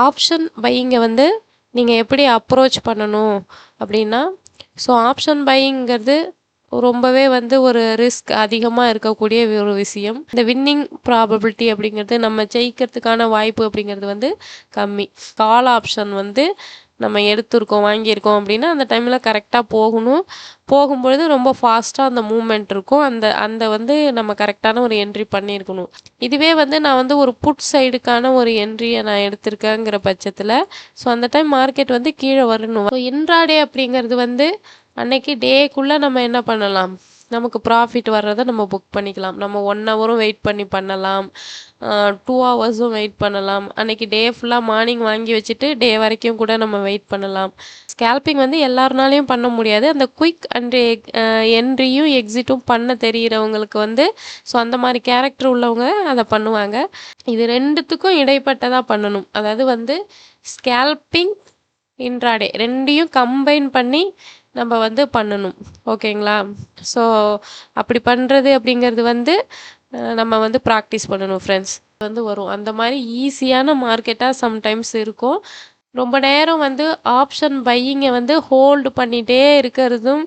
Option பையிங்கை வந்து நீங்கள் எப்படி அப்ரோச் பண்ணணும் அப்படின்னா, ஸோ ஆப்ஷன் பையிங்கிறது ரொம்பவே வந்து ஒரு ரிஸ்க் அதிகமாக இருக்கக்கூடிய ஒரு விஷயம். இந்த வின்னிங் ப்ராபபிலிட்டி அப்படிங்கிறது நம்ம ஜெயிக்கிறதுக்கான வாய்ப்பு அப்படிங்கிறது வந்து கம்மி. கால் ஆப்ஷன் வந்து நம்ம எடுத்திருக்கோம் வாங்கியிருக்கோம் அப்படின்னா அந்த டைமில் கரெக்டாக போகணும். போகும்பொழுது ரொம்ப ஃபாஸ்ட்டாக அந்த மூமெண்ட் இருக்கும். அந்த அந்த வந்து நம்ம கரெக்டான ஒரு என்ட்ரி பண்ணியிருக்கணும். இதுவே வந்து நான் வந்து ஒரு புட் சைடுக்கான ஒரு என்ட்ரியை நான் எடுத்திருக்கேங்கிற பட்சத்தில் ஸோ அந்த டைம் மார்க்கெட் வந்து கீழே வரணும். ஸோ இன்ட்ராடே அப்படிங்கிறது வந்து அன்னைக்கு டேக்குள்ளே நம்ம என்ன பண்ணலாம், நமக்கு ப்ராஃபிட் வர்றதை நம்ம புக் பண்ணிக்கலாம். நம்ம 1 ஹவரும் வெயிட் பண்ணி பண்ணலாம், 2 ஹவர்ஸும் வெயிட் பண்ணலாம். அன்னைக்கு டே ஃபுல்லாக மார்னிங் வாங்கி வச்சுட்டு டே வரைக்கும் கூட நம்ம வெயிட் பண்ணலாம். ஸ்கேல்பிங் வந்து எல்லாருனாலையும் பண்ண முடியாது. அந்த குயிக் அண்ட் என்ட்ரியும் எக்ஸிட்டும் பண்ண தெரிகிறவங்களுக்கு வந்து ஸோ அந்த மாதிரி கேரக்டர் உள்ளவங்க அதை பண்ணுவாங்க. இது ரெண்டுத்துக்கும் இடைப்பட்டதாக பண்ணணும். அதாவது வந்து ஸ்கேல்பிங், இன்ட்ராடே ரெண்டையும் கம்பைன் பண்ணி நம்ம வந்து பண்ணணும். ஓகேங்களா? ஸோ அப்படி பண்ணுறது அப்படிங்கிறது வந்து நம்ம வந்து ப்ராக்டிஸ் பண்ணணும் ஃப்ரெண்ட்ஸ். வந்து வரும் அந்த மாதிரி ஈஸியான மார்க்கெட்டாக சம்டைம்ஸ் இருக்கும். ரொம்ப நேரம் வந்து ஆப்ஷன் பையிங்கை வந்து ஹோல்டு பண்ணிகிட்டே இருக்கிறதும்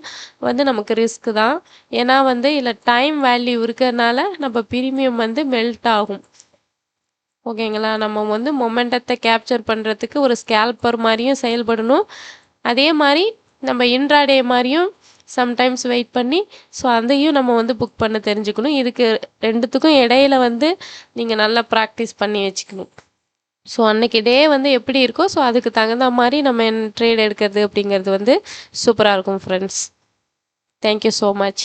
வந்து நமக்கு ரிஸ்க்கு தான். ஏன்னா வந்து இதில் டைம் வேல்யூ இருக்கிறதுனால நம்ம ப்ரீமியம் வந்து மெல்ட் ஆகும். ஓகேங்களா? நம்ம வந்து மொமெண்டத்தை கேப்சர் பண்ணுறதுக்கு ஒரு ஸ்கேல்பர் மாதிரியும் செயல்படணும். அதே மாதிரி நம்ம இன்ட்ராடே மாதிரியும் சம்டைம்ஸ் வெயிட் பண்ணி ஸோ அதையும் நம்ம வந்து புக் பண்ண தெரிஞ்சுக்கணும். இதுக்கு ரெண்டுத்துக்கும் இடையில வந்து நீங்கள் நல்லா ப்ராக்டிஸ் பண்ணி வச்சுக்கணும். ஸோ அன்னைக்கு டே வந்து எப்படி இருக்கோ ஸோ அதுக்கு தகுந்த மாதிரி நம்ம ட்ரேட் எடுக்கிறது அப்படிங்கிறது வந்து சூப்பராக இருக்கும் ஃப்ரெண்ட்ஸ். Thank you so much.